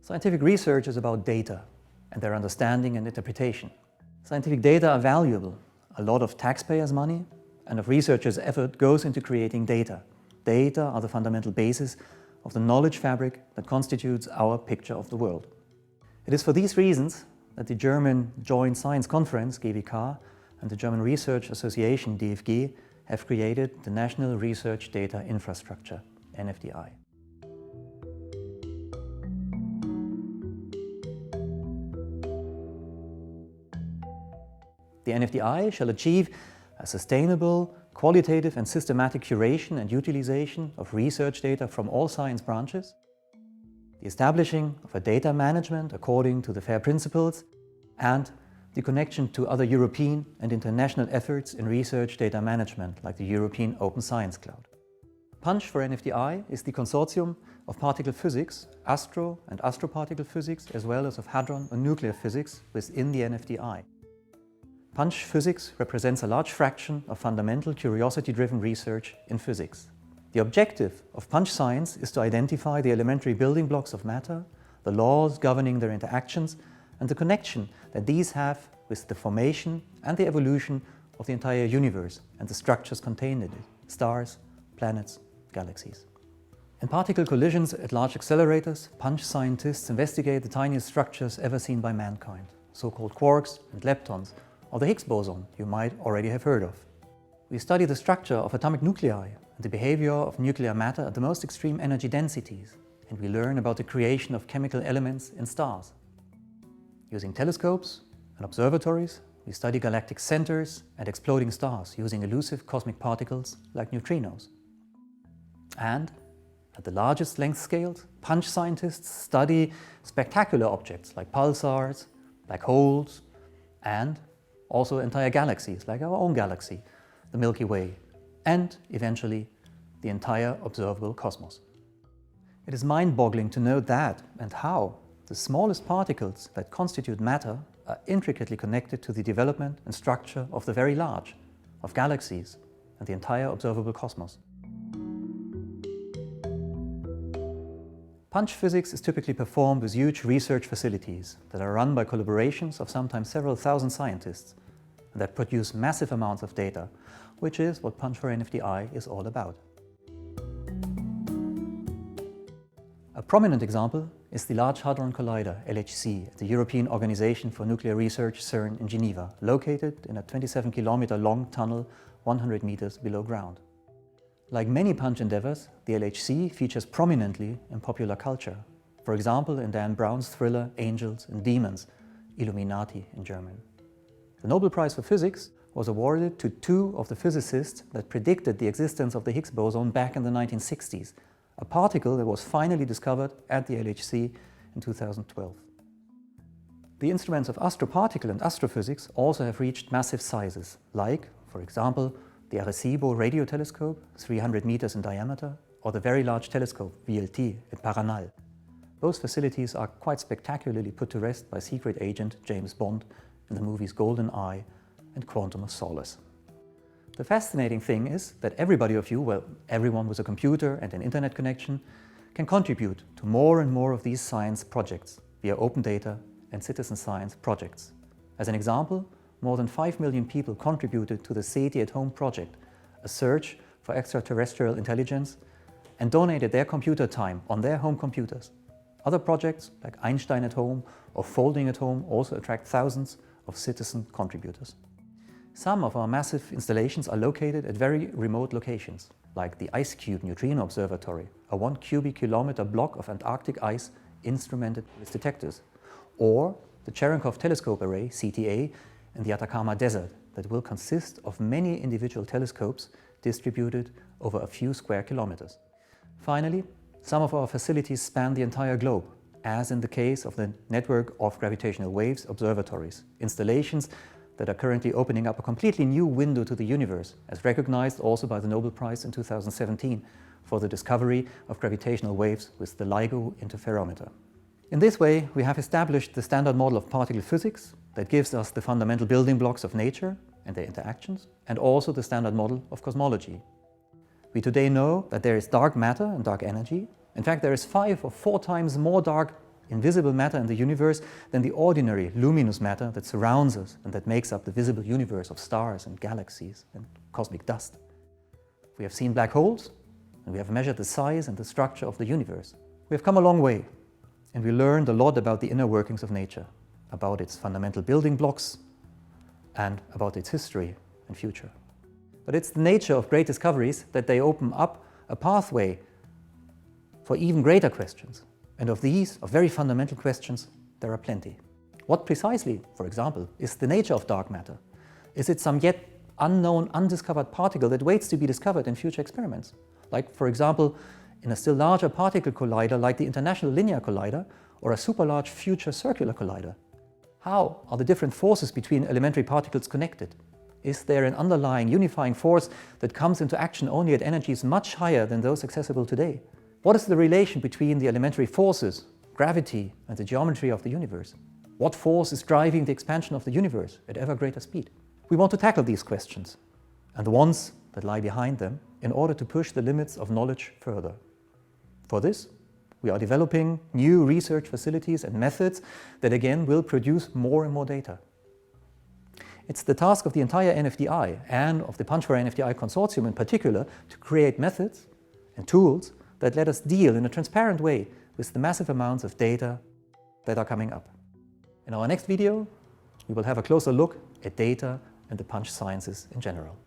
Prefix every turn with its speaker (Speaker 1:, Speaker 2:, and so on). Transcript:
Speaker 1: Scientific research is about data and their understanding and interpretation. Scientific data are valuable. A lot of taxpayers' money and of researchers' effort goes into creating data. Data are the fundamental basis of the knowledge fabric that constitutes our picture of the world. It is for these reasons that the German Joint Science Conference, GWK, and the German Research Association, DFG, have created the National Research Data Infrastructure, NFDI. The NFDI shall achieve a sustainable, qualitative and systematic curation and utilization of research data from all science branches, the establishing of a data management according to the FAIR principles, and the connection to other European and international efforts in research data management, like the European Open Science Cloud. PUNCH4NFDI is the consortium of particle physics, astro and astroparticle physics, as well as of hadron and nuclear physics within the NFDI. Punch physics represents a large fraction of fundamental curiosity-driven research in physics. The objective of punch science is to identify the elementary building blocks of matter, the laws governing their interactions, and the connection that these have with the formation and the evolution of the entire universe and the structures contained in it, stars, planets, galaxies. In particle collisions at large accelerators, punch scientists investigate the tiniest structures ever seen by mankind, so-called quarks and leptons, or the Higgs boson you might already have heard of. We study the structure of atomic nuclei and the behavior of nuclear matter at the most extreme energy densities, and we learn about the creation of chemical elements in stars. Using telescopes and observatories, we study galactic centers and exploding stars using elusive cosmic particles like neutrinos. And at the largest length scales, punch scientists study spectacular objects like pulsars, black holes, and also entire galaxies, like our own galaxy, the Milky Way, and eventually the entire observable cosmos. It is mind-boggling to note that and how the smallest particles that constitute matter are intricately connected to the development and structure of the very large, of galaxies and the entire observable cosmos. Punch physics is typically performed with huge research facilities that are run by collaborations of sometimes several thousand scientists and that produce massive amounts of data, which is what PUNCH4NFDI is all about. A prominent example is the Large Hadron Collider, LHC, at the European Organization for Nuclear Research, CERN, in Geneva, located in a 27-kilometer long tunnel 100 meters below ground. Like many punch endeavors, the LHC features prominently in popular culture, for example in Dan Brown's thriller Angels and Demons, Illuminati in German. The Nobel Prize for Physics was awarded to two of the physicists that predicted the existence of the Higgs boson back in the 1960s, a particle that was finally discovered at the LHC in 2012. The instruments of astroparticle and astrophysics also have reached massive sizes, like, for example, the Arecibo radio telescope, 300 meters in diameter, or the Very Large Telescope, VLT, in Paranal. Both facilities are quite spectacularly put to rest by secret agent James Bond in the movies GoldenEye and Quantum of Solace. The fascinating thing is that everybody of you, well, everyone with a computer and an internet connection, can contribute to more and more of these science projects via open data and citizen science projects. As an example, more than 5 million people contributed to the SETI at Home project, a search for extraterrestrial intelligence, and donated their computer time on their home computers. Other projects, like Einstein at Home or Folding at Home, also attract thousands of citizen contributors. Some of our massive installations are located at very remote locations, like the IceCube Neutrino Observatory, a 1 cubic kilometer block of Antarctic ice instrumented with detectors, or the Cherenkov Telescope Array, CTA, in the Atacama Desert that will consist of many individual telescopes distributed over a few square kilometers. Finally, some of our facilities span the entire globe, as in the case of the Network of Gravitational Waves Observatories, installations that are currently opening up a completely new window to the universe, as recognized also by the Nobel Prize in 2017 for the discovery of gravitational waves with the LIGO interferometer. In this way, we have established the standard model of particle physics that gives us the fundamental building blocks of nature and their interactions, and also the standard model of cosmology. We today know that there is dark matter and dark energy. In fact, there is 5 or 4 times more dark invisible matter in the universe than the ordinary luminous matter that surrounds us and that makes up the visible universe of stars and galaxies and cosmic dust. We have seen black holes, and we have measured the size and the structure of the universe. We have come a long way, and we learned a lot about the inner workings of nature, about its fundamental building blocks, and about its history and future. But it's the nature of great discoveries that they open up a pathway for even greater questions. And of these, of very fundamental questions, there are plenty. What precisely, for example, is the nature of dark matter? Is it some yet unknown, undiscovered particle that waits to be discovered in future experiments? Like, for example, in a still larger particle collider like the International Linear Collider or a super-large future circular collider. How are the different forces between elementary particles connected? Is there an underlying unifying force that comes into action only at energies much higher than those accessible today? What is the relation between the elementary forces, gravity, and the geometry of the universe? What force is driving the expansion of the universe at ever greater speed? We want to tackle these questions, and the ones that lie behind them, in order to push the limits of knowledge further. For this, we are developing new research facilities and methods that again will produce more and more data. It's the task of the entire NFDI and of the PUNCH4NFDI consortium in particular to create methods and tools that let us deal in a transparent way with the massive amounts of data that are coming up. In our next video, we will have a closer look at data and the punch sciences in general.